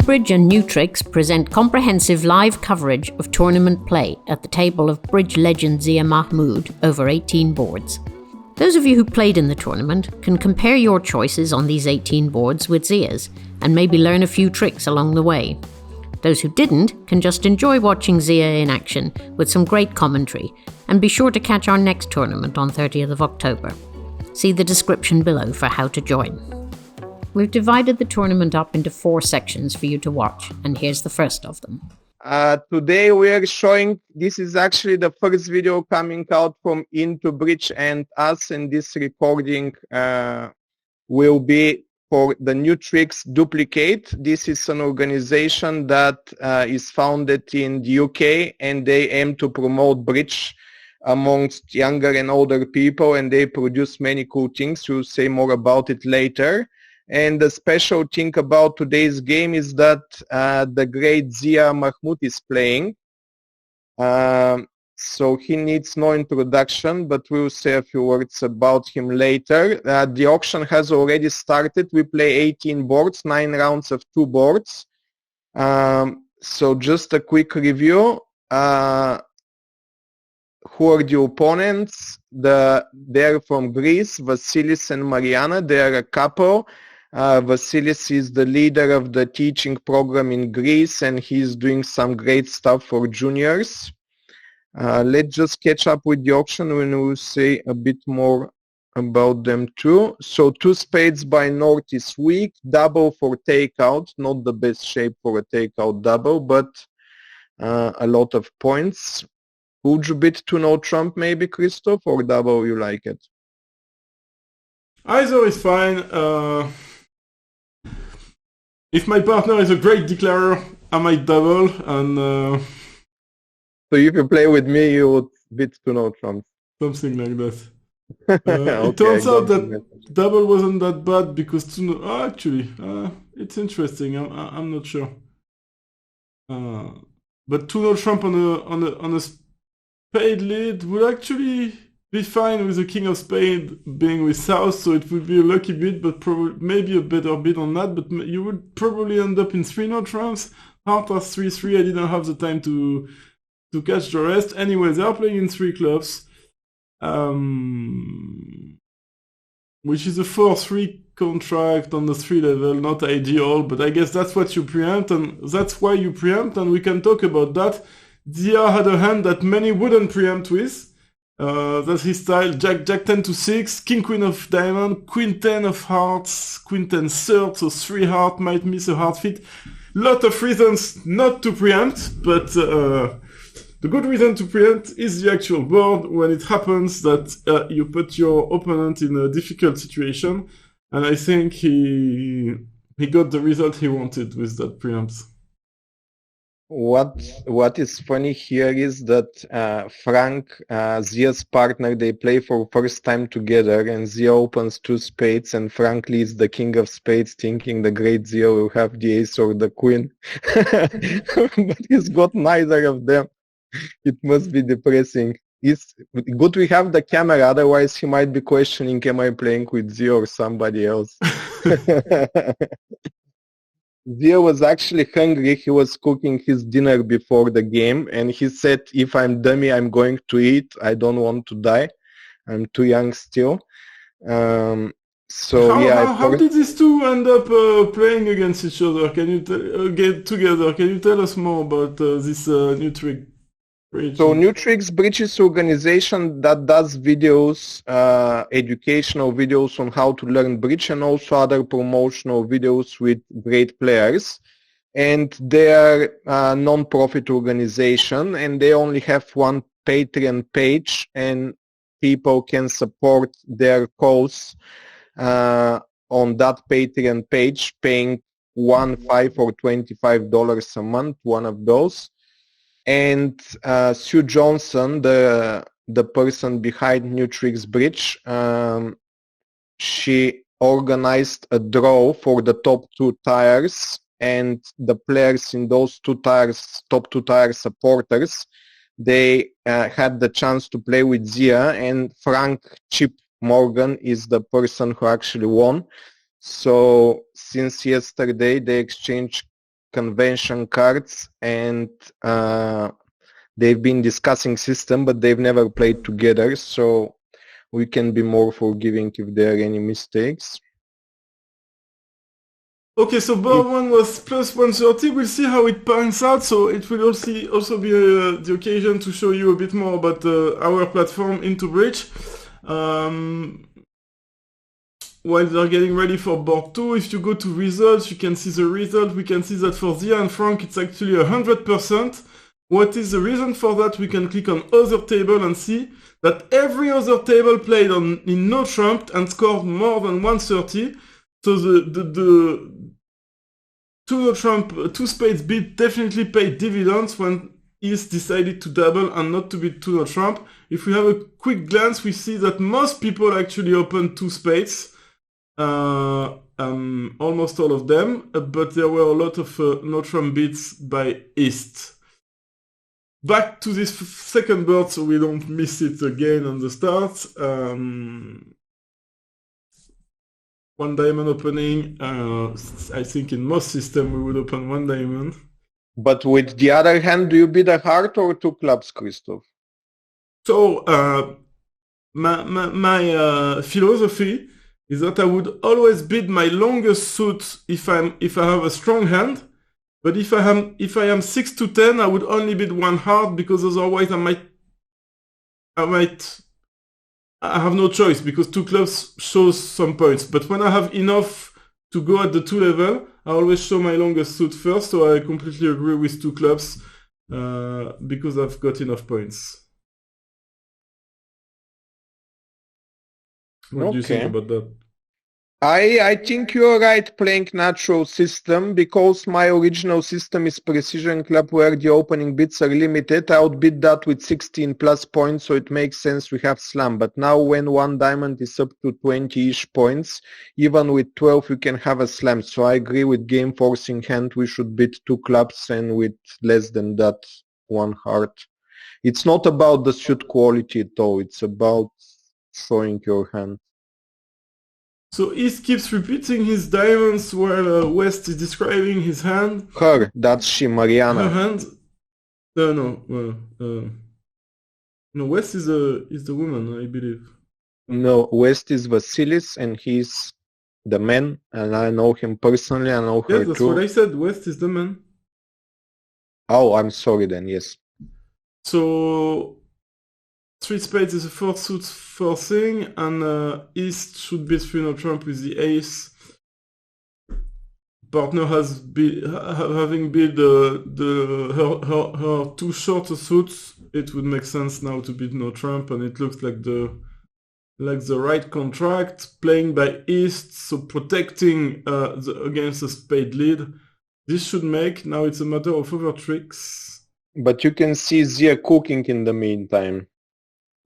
Bridge and New Tricks present comprehensive live coverage of tournament play at the table of bridge legend Zia Mahmood over 18 boards. Those of you who played in the tournament can compare your choices on these 18 boards with Zia's and maybe learn a few tricks along the way. Those who didn't can just enjoy watching Zia in action with some great commentary, and be sure to catch our next tournament on 30th of October. See the description below for how to join. We've divided the tournament up into 4 sections for you to watch, and here's the first of them. Today we are showing, this is actually the first video coming out from Into Bridge and us, and this recording will be for the New Tricks Duplicate. This is an organization that is founded in the UK, and they aim to promote bridge amongst younger and older people, and they produce many cool things. We'll say more about it later. And the special thing about today's game is that the great Zia Mahmood is playing. So he needs no introduction, but we'll say a few words about him later. The auction has already started. We play 18 boards, 9 rounds of 2 boards. So just a quick review. Who are the opponents? They're from Greece, Vasilis and Mariana. They are a couple. Vasilis is the leader of the teaching program in Greece, and he's doing some great stuff for juniors. Let's just catch up with the auction when we'll say a bit more about them too. So 2 spades by North is weak, double for takeout, not the best shape for a takeout double, but a lot of points. Would you bid to no trump maybe, Christoph, or double you like it? Either is fine. If my partner is a great declarer, I might double, and so if you play with me, you would bid to no trumps. Something like that. Okay, it turns out that double wasn't that bad because actually, it's interesting. I'm not sure. But 2-0 trump on a spade lead would actually be fine with the king of spade being with south, so it would be a lucky bid, but probably maybe a better bid on that. But you would probably end up in 3-0 trumps. Heart has 3-3. I didn't have the time to catch the rest. Anyway, they are playing in 3 clubs, which is a 4-3 contract on the 3 level, not ideal, but I guess that's what you preempt, and that's why you preempt, and we can talk about that. Zia had a hand that many wouldn't preempt with. That's his style. Jack 10 to 6, King Queen of diamond, Queen 10 of hearts, Queen 10 third, so 3 heart might miss a heart fit. Lot of reasons not to preempt, but the good reason to preempt is the actual board when it happens that you put your opponent in a difficult situation, and I think he got the result he wanted with that preempt. What is funny here is that Frank, Zia's partner, they play for first time together, and Zia opens 2 spades, and Frank leads the king of spades, thinking the great Zia will have the ace or the queen, but he's got neither of them. It must be depressing. It's good we have the camera, otherwise he might be questioning, am I playing with Zia or somebody else? Zia was actually hungry. He was cooking his dinner before the game, and he said, if I'm dummy, I'm going to eat. I don't want to die. I'm too young still. How did these two end up playing against each other? Can you get together? Can you tell us more about this New Trick Bridge? So New Tricks Bridge is an organization that does videos, educational videos on how to learn bridge, and also other promotional videos with great players. And they are a non-profit organization, and they only have one Patreon page, and people can support their cause on that Patreon page, paying $1, $5, or $25 a month, one of those. And Sue Johnson, the person behind New Tricks Bridge, she organized a draw for the top 2 tiers, and the players in those 2 tiers, top 2 tier supporters, they had the chance to play with Zia, and Frank Chip Morgan is the person who actually won. So since yesterday they exchanged convention cards, and they've been discussing system, but they've never played together, so we can be more forgiving if there are any mistakes. Okay, so board one was plus 130. We'll see how it pans out. So it will also be the occasion to show you a bit more about our platform into Bridge. While they're getting ready for board two, if you go to results, you can see the result. We can see that for Zia and Frank, it's actually 100%. What is the reason for that? We can click on other table and see that every other table played in no trump and scored more than 130. So the two trump, two spades bid definitely paid dividends when East decided to double and not to bid two trump. If we have a quick glance, we see that most people actually opened two spades, almost all of them, but there were a lot of no trump bids by East. Back to this second board so we don't miss it again on the start. One diamond opening. I think in most systems we would open one diamond. But with the other hand, do you bid a heart or two clubs, Christoph? So my philosophy is that I would always bid my longest suit if I have a strong hand. But if I am 6 to 10, I would only bid one heart because otherwise I have no choice because two clubs shows some points. But when I have enough to go at the two level, I always show my longest suit first. So I completely agree with two clubs because I've got enough points. What do you think about that? I think you're right playing natural system because my original system is precision club where the opening bids are limited. I would bid that with 16 plus points, so it makes sense we have slam. But now when one diamond is up to 20-ish points, even with 12 you can have a slam. So I agree with game forcing hand, we should bid two clubs and with less than that one heart. It's not about the suit quality at all, it's about showing your hand. So East keeps repeating his diamonds while West is describing his hand. Her, that's she, Mariana. Her hand? No, West is the woman, I believe. No, West is Vasilis and he's the man, and I know him personally, I know her yes, that's too. what I said, West is the man. Oh, I'm sorry then, yes. So three spades is a fourth suit forcing, and East should be 3-0 trump with the ace. Partner has having bid her two shorter suits. It would make sense now to bid no trump, and it looks like the right contract. Playing by East, so protecting against a spade lead. This should make. Now it's a matter of other tricks. But you can see Zia cooking in the meantime.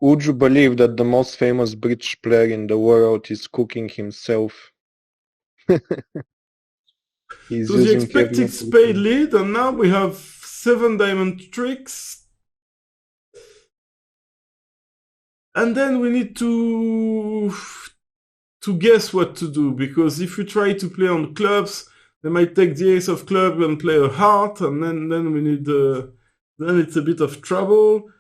Would you believe that the most famous bridge player in the world is cooking himself? He's so the expected spade lead, and now we have 7 diamond tricks. And then we need to guess what to do, because if we try to play on clubs, they might take the ace of club and play a heart, and then we need then it's a bit of trouble.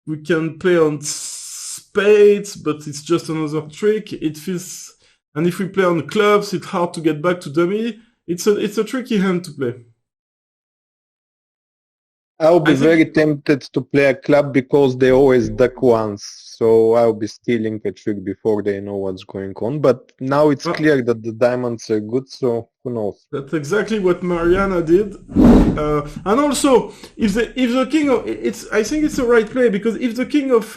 We can play on spades, but it's just another trick. It feels, and if we play on clubs, it's hard to get back to dummy. It's a tricky hand to play. I'll be very tempted to play a club because they always duck once, so I'll be stealing a trick before they know what's going on. But now it's clear that the diamonds are good, so who knows? That's exactly what Mariana did. And also, if the king of I think it's the right play, because if the king of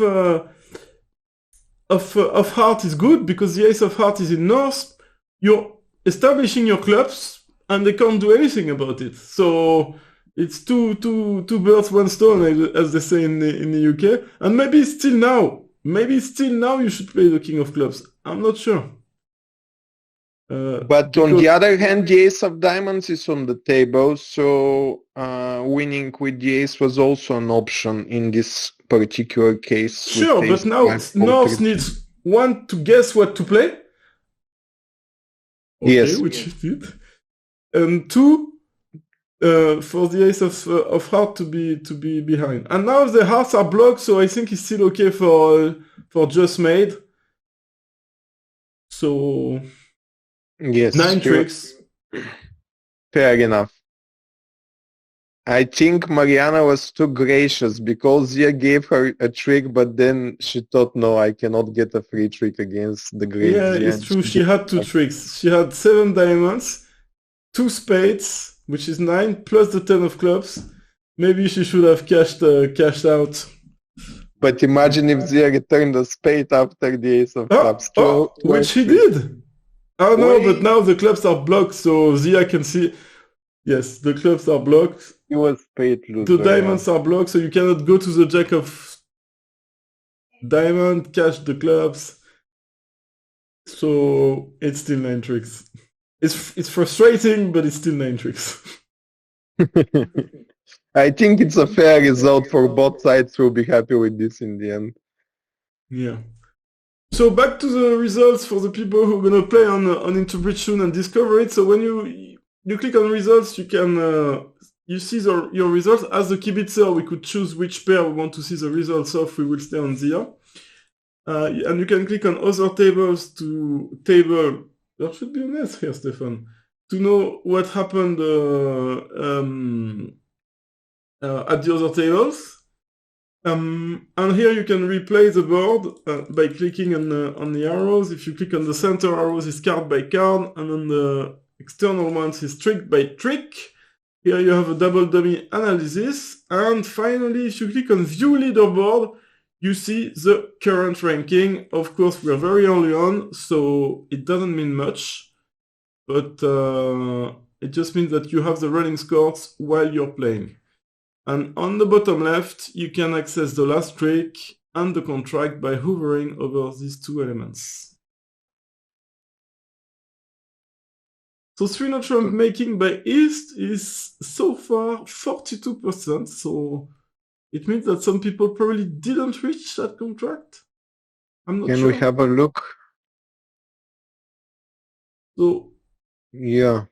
heart is good, because the ace of heart is in north, you're establishing your clubs, and they can't do anything about it. So it's two birds, one stone, as they say in the UK. And maybe still now you should play the king of clubs. I'm not sure. But on the other hand, the ace of diamonds is on the table, so winning with the ace was also an option in this particular case. Sure, but now North needs one to guess what to play. Okay, yes. Which it did. And two, for the ace of heart to be behind. And now the hearts are blocked, so I think it's still okay for just made. So Yes. 9 tricks. Fair enough. I think Mariana was too gracious because Zia gave her a trick, but then she thought, no, I cannot get a free trick against the great Yeah, Zia. it's true. She had 2 tricks. She had 7 diamonds, 2 spades, which is 9, plus the 10 of clubs. Maybe she should have cashed out. But imagine if Zia returned a spade after the ace of clubs. Which he did. Oh no, but now the clubs are blocked, so Zia can see. Yes, the clubs are blocked. He was spade loser. The diamonds are blocked, so you cannot go to the jack of diamond, cash the clubs. So it's still 9 tricks. It's frustrating, but it's still 9 tricks. I think it's a fair result for both sides. We'll be happy with this in the end. Yeah. So back to the results for the people who are gonna play on Into Bridge soon and discover it. So when you click on results, you can you see your results. As a kibitzer, we could choose which pair we want to see the results of. We will stay on Zia. And you can click on other tables to table. There should be an S here, Stefan, to know what happened at the other tables. And here you can replay the board by clicking on the arrows. If you click on the center arrows, it's card by card, and on the external ones, it's trick by trick. Here you have a double dummy analysis. And finally, if you click on View Leaderboard, you see the current ranking. Of course, we are very early on, so it doesn't mean much. But it just means that you have the running scores while you're playing. And on the bottom left, you can access the last trick and the contract by hovering over these 2 elements. So 3-notch ramp making by East is so far 42%, so it means that some people probably didn't reach that contract. I'm not sure. Can we have a look? So yeah.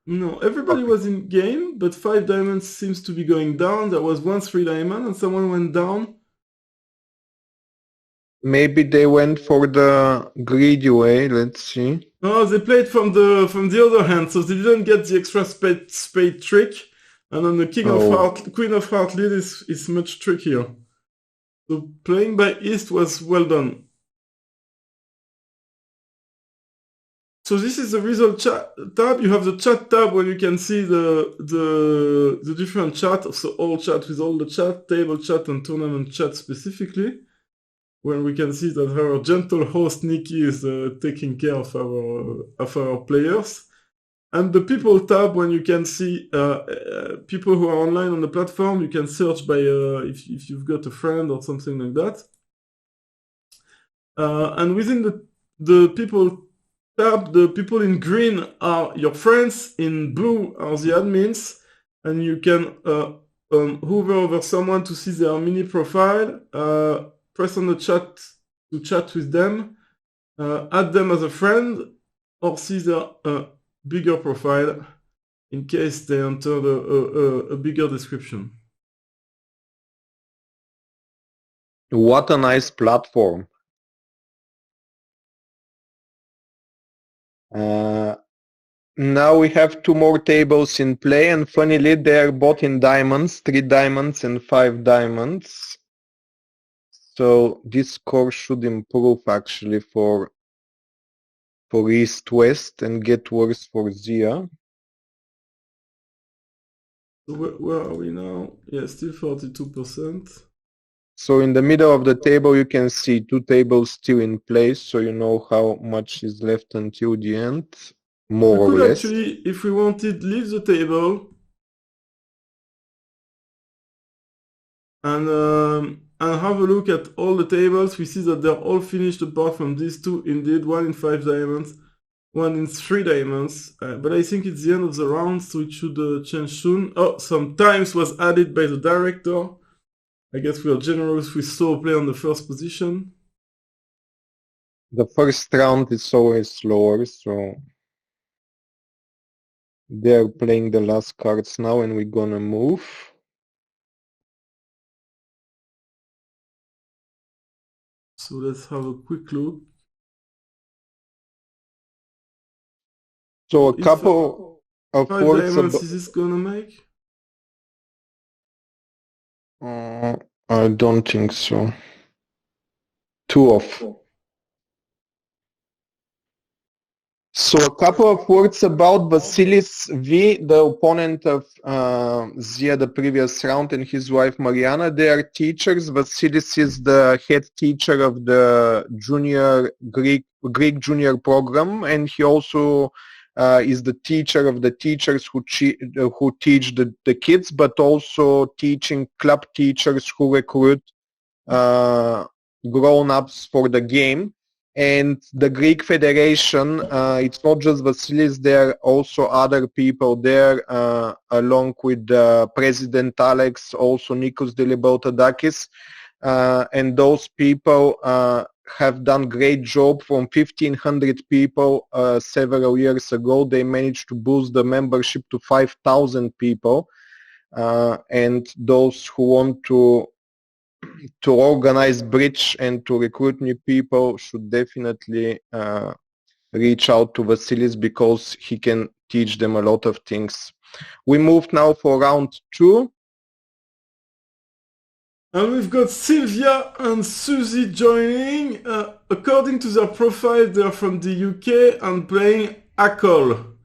No, everybody was in game, but 5 diamonds seems to be going down. There was 1 3 diamond and someone went down. Maybe they went for the greedy way. Let's see. No, they played from the other hand, so they didn't get the extra spade trick. And on the Queen of Heart lead is much trickier. So playing by East was well done. So this is the result tab. You have the chat tab where you can see the different chat. So all chat with all the chat, table chat and tournament chat specifically, where we can see that our gentle host Nikki is taking care of our players. And the people tab, when you can see people who are online on the platform, you can search by if you've got a friend or something like that. And within the people tab, the people in green are your friends, in blue are the admins, and you can hover over someone to see their mini profile, press on the chat to chat with them, add them as a friend, or see their bigger profile in case they entered a bigger description. What a nice platform. Now we have 2 more tables in play, and funnily they are both in diamonds, 3 diamonds and 5 diamonds. So this score should improve actually for East-West and get worse for Zia. So where are we now? Yeah, still 42%. So in the middle of the table you can see 2 tables still in place, so you know how much is left until the end, more or less. Actually, if we wanted, leave the table and have a look at all the tables. We see that they're all finished apart from these 2, indeed, 1 in 5 diamonds, 1 in 3 diamonds. But I think it's the end of the round, so it should change soon. Oh, some times was added by the director. I guess we are generous with slow play on the first position. The first round is always slower, so They're playing the last cards now, and we're gonna move. So let's have a quick look. So a couple of 5 words diamonds is this gonna make? I don't think so. 2 off. So a couple of words about Vasilis V, the opponent of Zia the previous round, and his wife Mariana. They are teachers. Vasilis is the head teacher of the junior Greek junior program, and he also is the teacher of the teachers who teach the kids, but also teaching club teachers who recruit grown-ups for the game. And the Greek Federation, it's not just Vasilis, there are also other people there, along with President Alex, also Nikos Delibautadakis, and those people have done great job. From 1,500 people several years ago, they managed to boost the membership to 5,000 people, and those who want to organize bridge and to recruit new people should definitely reach out to Vasilis, because he can teach them a lot of things. We move now for round 2. And we've got Sylvia and Susie joining. According to their profile, they're from the UK and playing ACOL.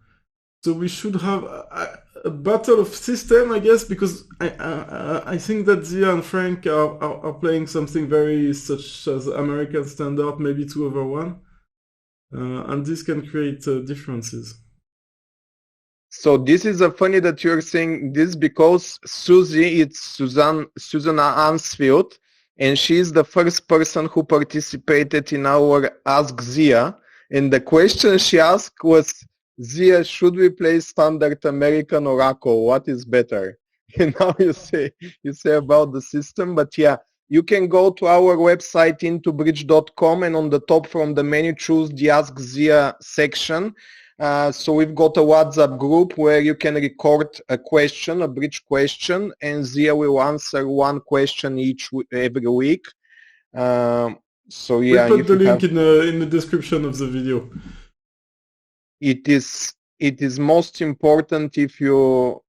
So we should have a battle of system, I guess, because I think that Zia and Frank are playing something very such as American standard, maybe 2/1. And this can create differences. So this is funny that you're saying this, because Susie, it's Susanna Ansfield, and she's the first person who participated in our Ask Zia. And the question she asked was, Zia, should we play standard American or ACO? What is better? And now you say about the system, but yeah, you can go to our website intobridge.com, and on the top from the menu choose the Ask Zia section. So we've got a WhatsApp group where you can record a question, a bridge question, and Zia will answer one question every week. So yeah, we put the link in the description of the video. It is most important if you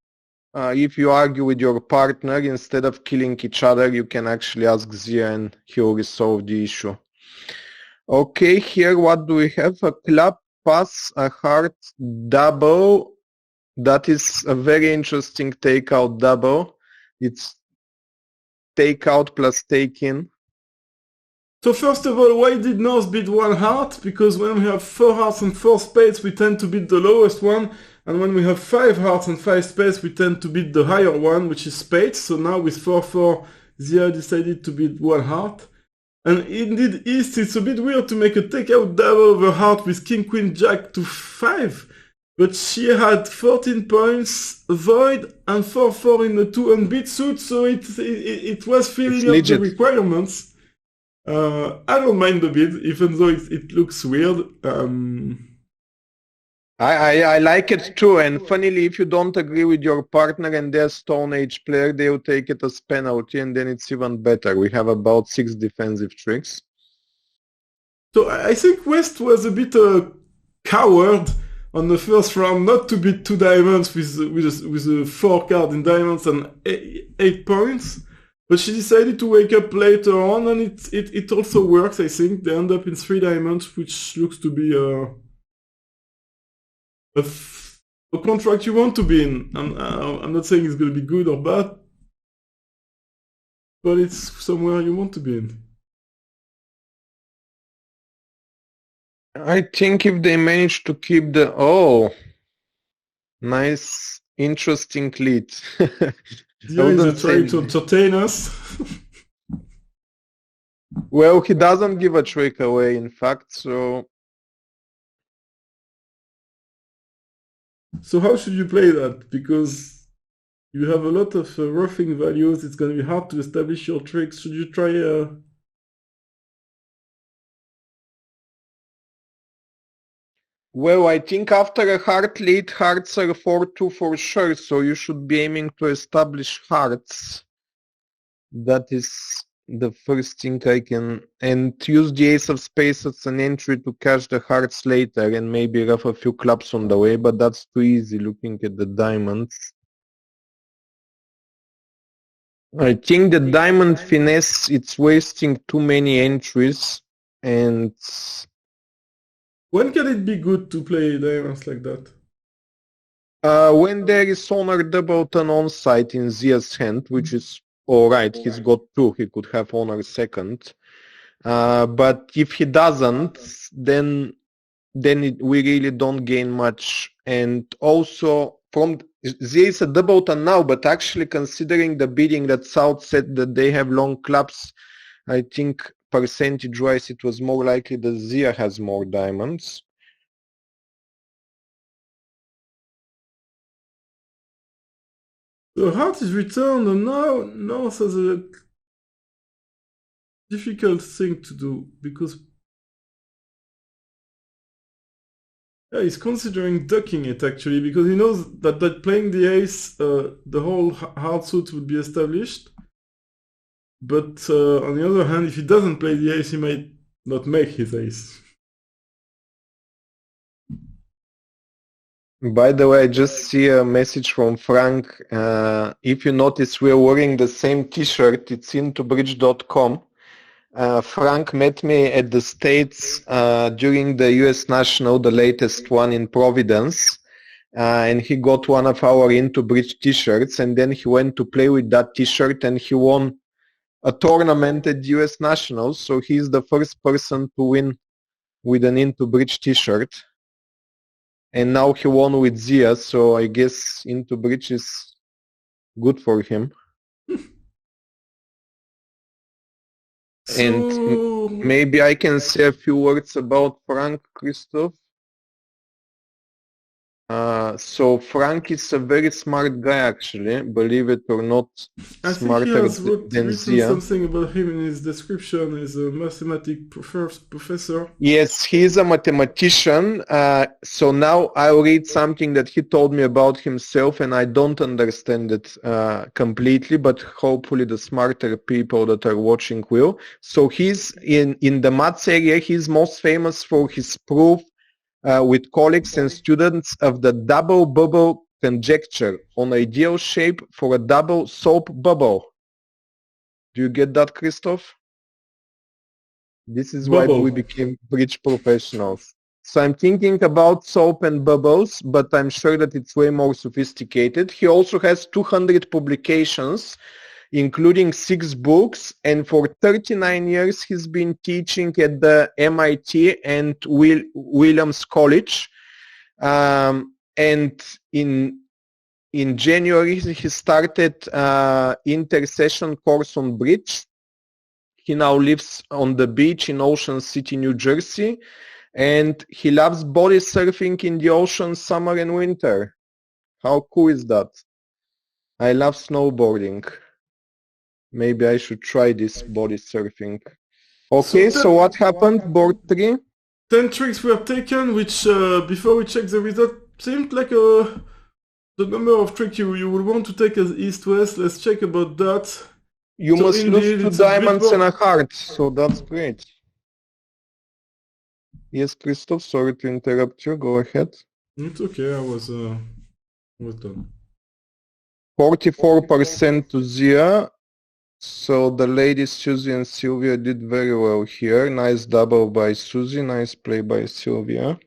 argue with your partner, instead of killing each other, you can actually ask Zia and he will resolve the issue. Okay, here what do we have? A club pass, a heart double. That is a very interesting takeout double. It's takeout plus take in. So first of all, why did North bid 1 heart? Because when we have 4 hearts and 4 spades, we tend to bid the lowest one. And when we have 5 hearts and 5 spades, we tend to bid the higher one, which is spades. So now with 4-4, Zia decided to bid 1 heart. And indeed, East, it's a bit weird to make a takeout double over heart with King, Queen, Jack to 5. But she had 14 points, void, and 4-4 in the 2 unbeat suit. So it was filling up the requirements. I don't mind the bid, even though it looks weird. I like it too, and funnily, if you don't agree with your partner and they're Stone Age player, they'll take it as penalty, and then it's even better. We have about 6 defensive tricks. So I think West was a bit coward on the first round not to bid 2 diamonds with a 4 card in diamonds and 8 points. But she decided to wake up later on, and it also works, I think. They end up in 3 diamonds, which looks to be a contract you want to be in. I'm not saying it's going to be good or bad, but it's somewhere you want to be in. I think if they manage to keep the... Oh, nice, interesting lead. Zia is trying to entertain us. Well, he doesn't give a trick away, in fact, so... So how should you play that? Because you have a lot of roughing values, it's going to be hard to establish your tricks. Should you try... Well, I think after a heart lead, hearts are 4-2 for sure, so you should be aiming to establish hearts. That is the first thing I can... And use the ace of spades as an entry to cash the hearts later and maybe rough a few clubs on the way, but that's too easy looking at the diamonds. I think the diamond finesse, it's wasting too many entries, and... When can it be good to play diamonds like that? When there is honor double turn on site in Zia's hand, which is alright, he's got 2, he could have honor second. But if he doesn't, then we really don't gain much. And also, Zia is a double turn now, but actually considering the bidding that South said that they have long clubs, I think percentage-wise it was more likely that Zia has more diamonds. The heart is returned, and now North has a difficult thing to do, because he's considering ducking it actually, because he knows that playing the ace, the whole heart suit would be established. But on the other hand, if he doesn't play the ace, he might not make his ace. By the way, I just see a message from Frank. If you notice, we're wearing the same t-shirt. It's intobridge.com. Frank met me at the States during the US National, the latest one in Providence. And he got one of our Into Bridge t-shirts, and then he went to play with that t-shirt and he won a tournament at US Nationals. So he's the first person to win with an Into Bridge t-shirt. And now he won with Zia, so I guess Into Bridge is good for him. And maybe I can say a few words about Frank, Christoph. So Frank is a very smart guy, actually, believe it or not, smarter than Zia. Something about him in his description. He's a mathematics professor. Yes, he's a mathematician. So now I'll read something that he told me about himself, and I don't understand it completely, but hopefully the smarter people that are watching will. So he's in the maths area, he's most famous for his proof with colleagues and students of the double bubble conjecture on ideal shape for a double soap bubble. Do you get that, Christoph? This is why we became bridge professionals. So I'm thinking about soap and bubbles, but I'm sure that it's way more sophisticated. He also has 200 publications, including 6 books, and for 39 years he's been teaching at the MIT and Williams College. And in January he started inter-session course on bridge. He now lives on the beach in Ocean City, New Jersey, and he loves body surfing in the ocean summer and winter. How cool is that? I love snowboarding. Maybe I should try this body surfing. Okay, so what happened? Board 3? 10 tricks were taken, which, before we check the result, seemed like the number of tricks you would want to take as east-west. Let's check about that. You must lose 2 diamonds and a heart, so that's great. Yes, Christoph, sorry to interrupt you. Go ahead. It's okay, I was done. 44% to Zia. So the ladies Susie and Sylvia did very well here. Nice double by Susie, nice play by Sylvia.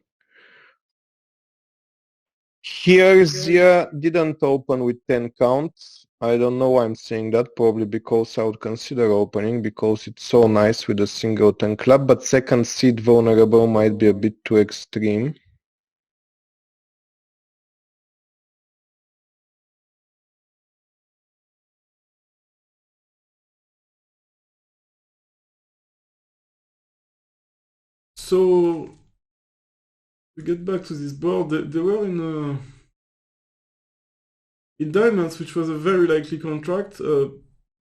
Here Zia didn't open with 10 counts. I don't know why I'm saying that, probably because I would consider opening, because it's so nice with a single 10 club, but second seed vulnerable might be a bit too extreme. So, to get back to this board, they were in diamonds, which was a very likely contract,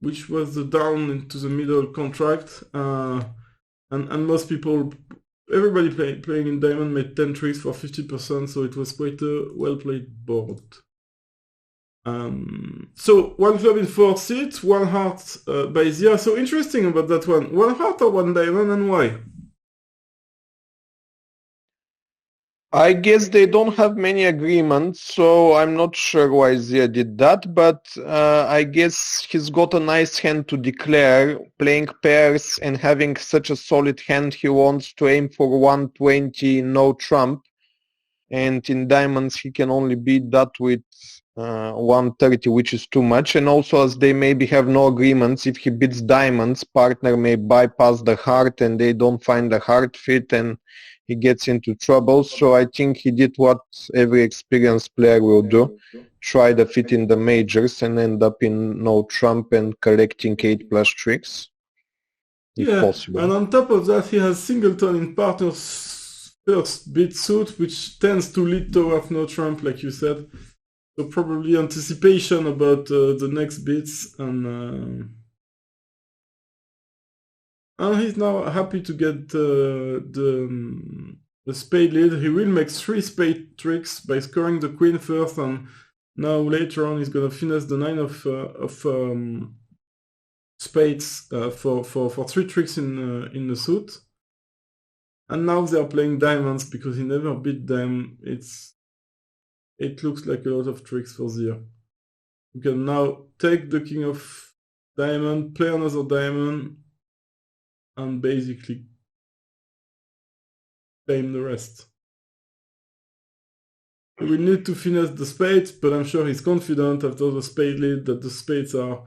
which was the down into the middle contract, and most people everybody playing in diamond made 10 tricks for 50%, so it was quite a well-played board. So one club in 4 seats, one heart by Zia. So interesting about that one. One heart or one diamond, and why? I guess they don't have many agreements, so I'm not sure why Zia did that, but I guess he's got a nice hand to declare, playing pairs and having such a solid hand. He wants to aim for 120, no trump, and in diamonds he can only beat that with 130, which is too much. And also, as they maybe have no agreements, if he beats diamonds, partner may bypass the heart and they don't find the heart fit and he gets into trouble. So I think he did what every experienced player will do, try the fit in the majors and end up in no trump and collecting 8+ tricks, if possible. And on top of that, he has singleton in partner's first beat suit, which tends to lead towards no trump, like you said. So probably anticipation about the next beats, and he's now happy to get the spade lead. He will make 3 spade tricks by scoring the queen first, and now later on he's gonna finish the 9 of spades for 3 tricks in the suit. And now they're playing diamonds because he never beat them. It looks like a lot of tricks for Zia. You can now take the king of diamond, play another diamond, and basically claim the rest. We will need to finish the spades, but I'm sure he's confident after the spade lead that the spades are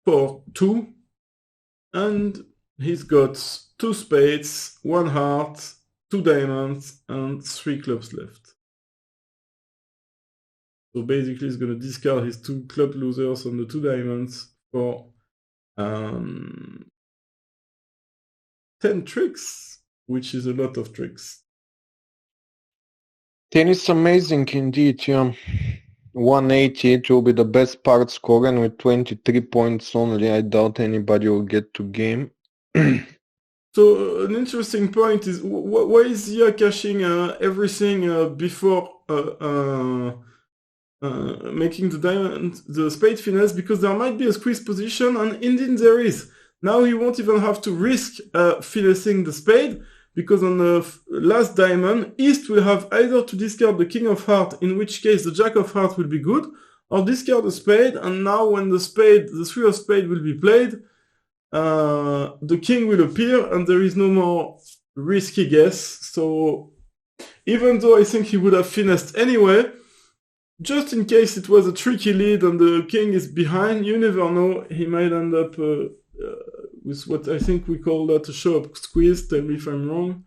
for 2. And he's got 2 spades, 1 heart, 2 diamonds, and 3 clubs left. So basically he's going to discard his 2 club losers on the 2 diamonds for 10 tricks, which is a lot of tricks. 10 is amazing indeed, yeah. 180, it will be the best part score, and with 23 points only, I doubt anybody will get to game. So an interesting point is, why is Zia cashing everything before making the spade finesse? Because there might be a squeeze position, and indeed there is. Now he won't even have to risk finessing the spade, because on the last diamond, East will have either to discard the king of heart, in which case the jack of heart will be good, or discard the spade, and now when the 3 of spade will be played, the king will appear, and there is no more risky guess. So even though I think he would have finessed anyway, just in case it was a tricky lead and the king is behind, you never know, he might end up with what I think we call that a show-up squeeze. Tell me if I'm wrong.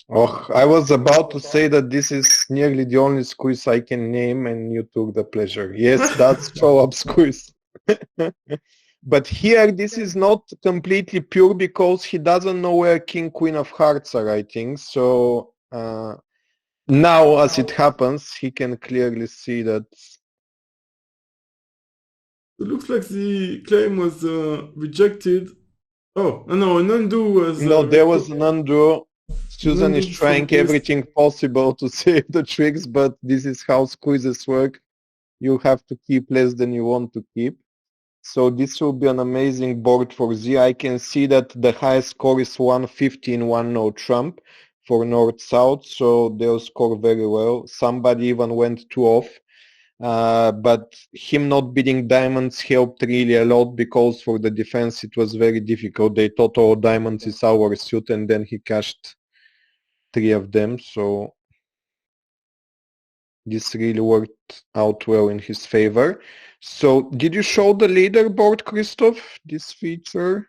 Oh, I was about to say that this is nearly the only squeeze I can name, and you took the pleasure. Yes, that's show-up squeeze. But here, this is not completely pure because he doesn't know where king, queen of hearts are, I think. So now, as it happens, he can clearly see that. It looks like the claim was rejected. Oh, no, an undo was... No, there was an undo. Susan is trying everything possible to save the tricks, but this is how squeezes work. You have to keep less than you want to keep. So this will be an amazing board for Z. I can see that the highest score is 150 in 1 no trump for north-south, so they'll score very well. Somebody even went 2 off. But him not beating diamonds helped really a lot, because for the defense it was very difficult. They thought all diamonds is our suit, and then he cashed 3 of them, so this really worked out well in his favor. So did you show the leaderboard, Christoph, this feature?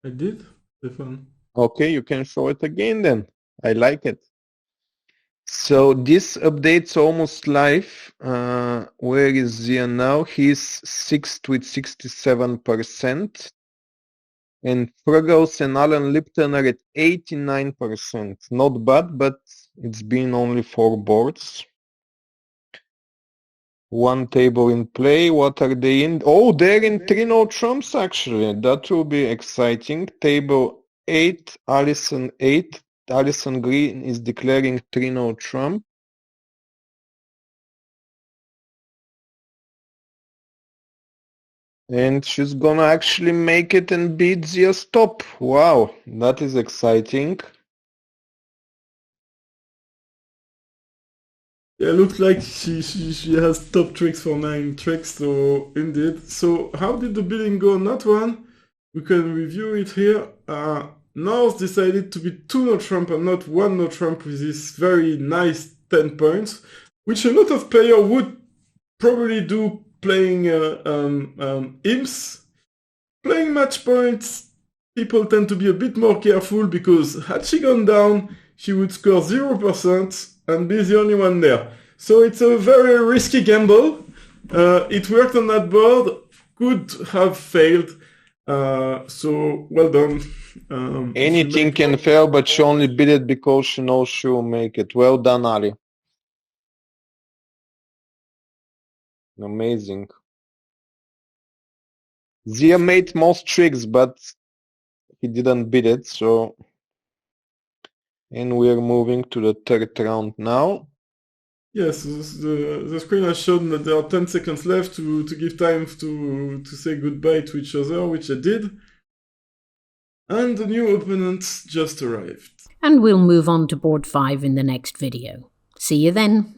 I did, Stefan. Okay, you can show it again then. I like it. So this update's almost live. Where is Zia now? He's 6th with 67%. And Frugals and Alan Lipton are at 89%. Not bad, but it's been only 4 boards. 1 table in play. What are they in? Oh, they're in 3 no trumps actually. That will be exciting. Table 8, Alison 8. Alison Green is declaring 3-0 Trump. And she's gonna actually make it and beat Zia Stop. Wow, that is exciting. Yeah, looks like she has top tricks for 9 tricks, so indeed. So how did the bidding go on that one? We can review it here. North decided to be 2-0 Trump and not 1-0 Trump with this very nice 10 points, which a lot of players would probably do playing imps. Playing match points, people tend to be a bit more careful because had she gone down, she would score 0% and be the only one there. So it's a very risky gamble. It worked on that board, could have failed. So well done. Anything can fail, but she only bid it because she knows she will make it. Well done, Ali. Amazing. Zia made most tricks, but he didn't bid it, so... And we're moving to the third round now. Yes, the screen has shown that there are 10 seconds left to give time to say goodbye to each other, which I did. And the new opponent just arrived. And we'll move on to board 5 in the next video. See you then.